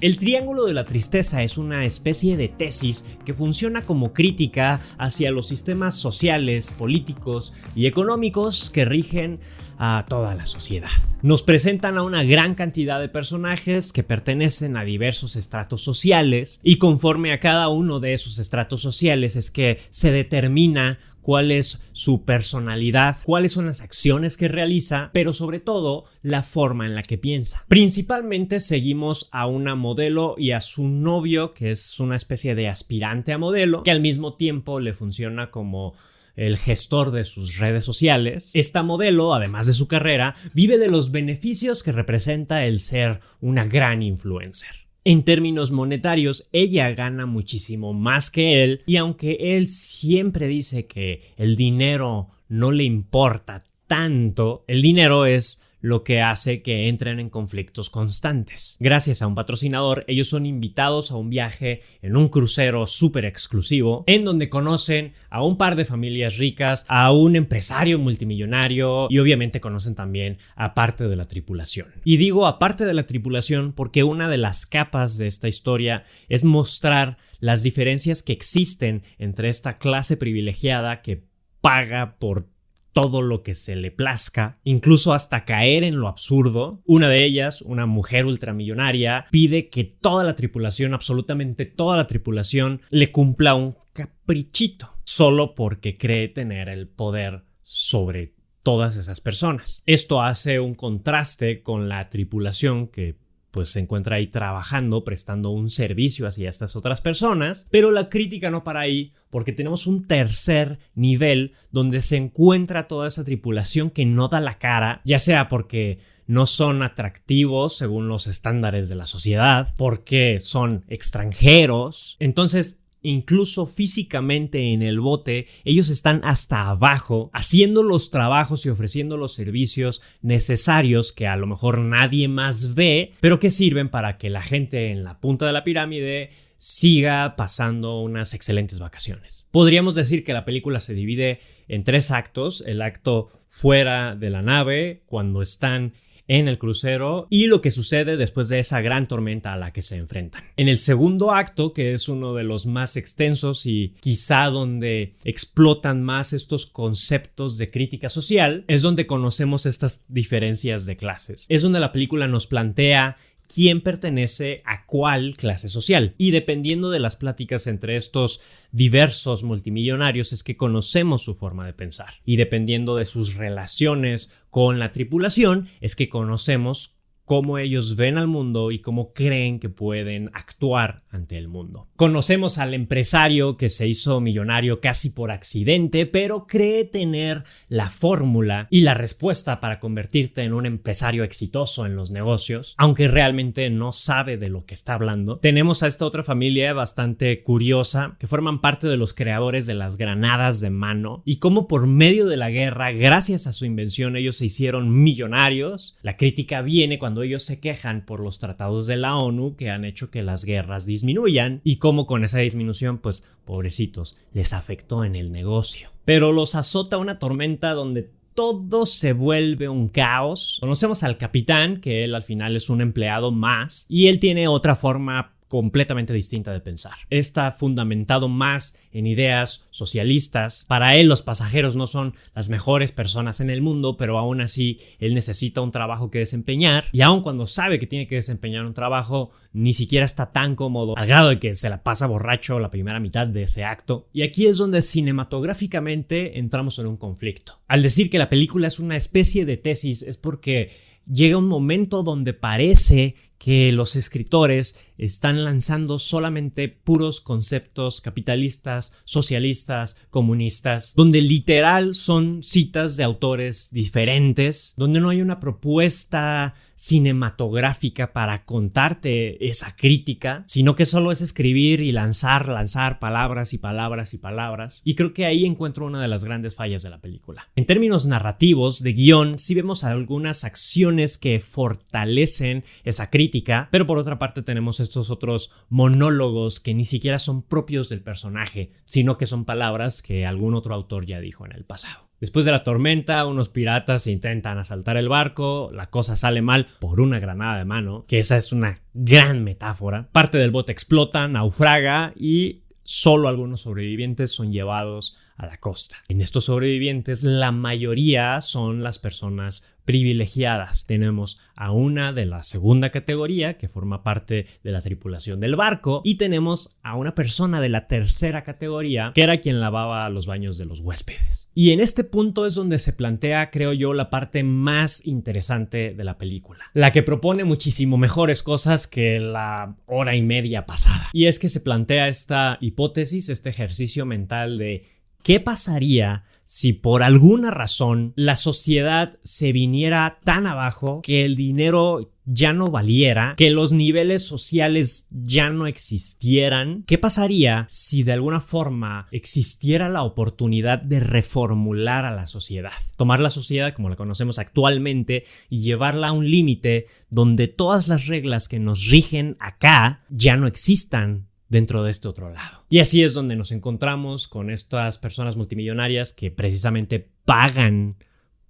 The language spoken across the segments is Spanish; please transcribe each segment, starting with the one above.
El Triángulo de la Tristeza es una especie de tesis que funciona como crítica hacia los sistemas sociales, políticos y económicos que rigen a toda la sociedad. Nos presentan a una gran cantidad de personajes que pertenecen a diversos estratos sociales y conforme a cada uno de esos estratos sociales es que se determina cuál es su personalidad, cuáles son las acciones que realiza, pero sobre todo la forma en la que piensa. Principalmente seguimos a una modelo y a su novio, que es una especie de aspirante a modelo, que al mismo tiempo le funciona como el gestor de sus redes sociales. Esta modelo, además de su carrera, vive de los beneficios que representa el ser una gran influencer. En términos monetarios, ella gana muchísimo más que él y aunque él siempre dice que el dinero no le importa tanto, el dinero es lo que hace que entren en conflictos constantes. Gracias a un patrocinador, ellos son invitados a un viaje en un crucero súper exclusivo, en donde conocen a un par de familias ricas, a un empresario multimillonario y obviamente conocen también a parte de la tripulación. Y digo aparte de la tripulación porque una de las capas de esta historia es mostrar las diferencias que existen entre esta clase privilegiada que paga por todo lo que se le plazca, incluso hasta caer en lo absurdo. Una de ellas, una mujer ultramillonaria, pide que toda la tripulación, absolutamente toda la tripulación, le cumpla un caprichito, solo porque cree tener el poder sobre todas esas personas. Esto hace un contraste con la tripulación que pues se encuentra ahí trabajando, prestando un servicio hacia estas otras personas, pero la crítica no para ahí porque tenemos un tercer nivel donde se encuentra toda esa tripulación que no da la cara, ya sea porque no son atractivos según los estándares de la sociedad, porque son extranjeros, entonces incluso físicamente en el bote, ellos están hasta abajo haciendo los trabajos y ofreciendo los servicios necesarios que a lo mejor nadie más ve, pero que sirven para que la gente en la punta de la pirámide siga pasando unas excelentes vacaciones. Podríamos decir que la película se divide en 3 actos: el acto fuera de la nave, cuando están en el crucero, y lo que sucede después de esa gran tormenta a la que se enfrentan. En el segundo acto, que es uno de los más extensos y quizá donde explotan más estos conceptos de crítica social, es donde conocemos estas diferencias de clases. Es donde la película nos plantea quién pertenece a cuál clase social. Y dependiendo de las pláticas entre estos diversos multimillonarios es que conocemos su forma de pensar. Y dependiendo de sus relaciones con la tripulación es que conocemos cómo ellos ven al mundo y cómo creen que pueden actuar ante el mundo. Conocemos al empresario que se hizo millonario casi por accidente, pero cree tener la fórmula y la respuesta para convertirte en un empresario exitoso en los negocios, aunque realmente no sabe de lo que está hablando. Tenemos a esta otra familia bastante curiosa que forman parte de los creadores de las granadas de mano y cómo por medio de la guerra, gracias a su invención, ellos se hicieron millonarios. La crítica viene cuando ellos se quejan por los tratados de la ONU que han hecho que las guerras disminuyan y cómo con esa disminución, pues pobrecitos, les afectó en el negocio. Pero los azota una tormenta donde todo se vuelve un caos. Conocemos al capitán, que él al final es un empleado más y él tiene otra forma completamente distinta de pensar. Está fundamentado más en ideas socialistas. Para él los pasajeros no son las mejores personas en el mundo, pero aún así él necesita un trabajo que desempeñar y aun cuando sabe que tiene que desempeñar un trabajo ni siquiera está tan cómodo al grado de que se la pasa borracho la primera mitad de ese acto. Y aquí es donde cinematográficamente entramos en un conflicto. Al decir que la película es una especie de tesis es porque llega un momento donde parece que los escritores están lanzando solamente puros conceptos capitalistas, socialistas, comunistas, donde literal son citas de autores diferentes, donde no hay una propuesta cinematográfica para contarte esa crítica, sino que solo es escribir y lanzar palabras y palabras y palabras. Y creo que ahí encuentro una de las grandes fallas de la película. En términos narrativos, de guión, sí vemos algunas acciones que fortalecen esa crítica, pero por otra parte tenemos estos otros monólogos que ni siquiera son propios del personaje, sino que son palabras que algún otro autor ya dijo en el pasado. Después de la tormenta, unos piratas intentan asaltar el barco, la cosa sale mal por una granada de mano, que esa es una gran metáfora. Parte del bote explota, naufraga y solo algunos sobrevivientes son llevados a la costa. En estos sobrevivientes, la mayoría son las personas privilegiadas. Tenemos a una de la segunda categoría que forma parte de la tripulación del barco y tenemos a una persona de la tercera categoría que era quien lavaba los baños de los huéspedes. Y en este punto es donde se plantea, creo yo, la parte más interesante de la película, la que propone muchísimo mejores cosas que la hora y media pasada. Y es que se plantea esta hipótesis, este ejercicio mental de ¿qué pasaría si por alguna razón la sociedad se viniera tan abajo que el dinero ya no valiera, que los niveles sociales ya no existieran? ¿Qué pasaría si de alguna forma existiera la oportunidad de reformular a la sociedad? Tomar la sociedad como la conocemos actualmente y llevarla a un límite donde todas las reglas que nos rigen acá ya no existan dentro de este otro lado. Y así es donde nos encontramos con estas personas multimillonarias que precisamente pagan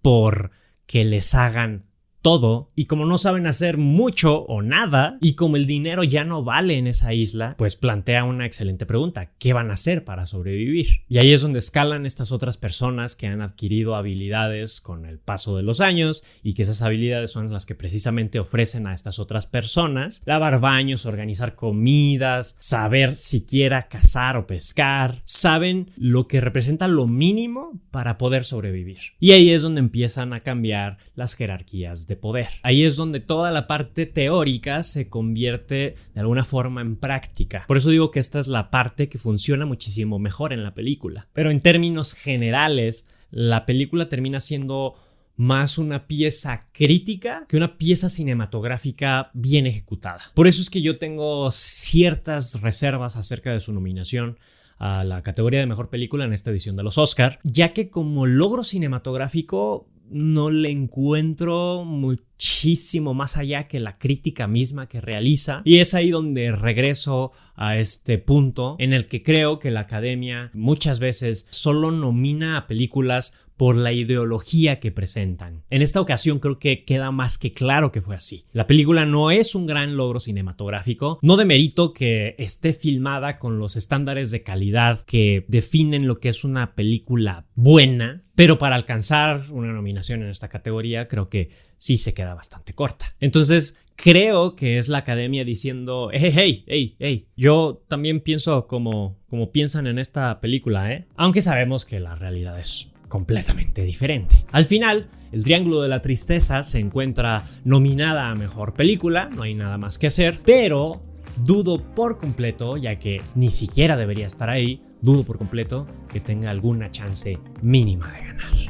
por que les hagan todo, y como no saben hacer mucho o nada, y como el dinero ya no vale en esa isla, pues plantea una excelente pregunta: ¿qué van a hacer para sobrevivir? Y ahí es donde escalan estas otras personas que han adquirido habilidades con el paso de los años, y que esas habilidades son las que precisamente ofrecen a estas otras personas lavar baños, organizar comidas, saber siquiera cazar o pescar. Saben lo que representa lo mínimo para poder sobrevivir. Y ahí es donde empiezan a cambiar las jerarquías de poder. Ahí es donde toda la parte teórica se convierte de alguna forma en práctica. Por eso digo que esta es la parte que funciona muchísimo mejor en la película. Pero en términos generales, la película termina siendo más una pieza crítica que una pieza cinematográfica bien ejecutada. Por eso es que yo tengo ciertas reservas acerca de su nominación a la categoría de mejor película en esta edición de los Oscar, ya que como logro cinematográfico no le encuentro muchísimo más allá que la crítica misma que realiza, y es ahí donde regreso a este punto en el que creo que la Academia muchas veces solo nomina a películas por la ideología que presentan. En esta ocasión creo que queda más que claro que fue así. La película no es un gran logro cinematográfico, no demerito que esté filmada con los estándares de calidad que definen lo que es una película buena, pero para alcanzar una nominación en esta categoría creo que sí se queda bastante corta. Entonces creo que es la Academia diciendo: hey, yo también pienso como piensan en esta película, aunque sabemos que la realidad es completamente diferente. Al final, El Triángulo de la Tristeza se encuentra nominada a mejor película, no hay nada más que hacer, pero dudo por completo, ya que ni siquiera debería estar ahí, dudo por completo que tenga alguna chance mínima de ganar.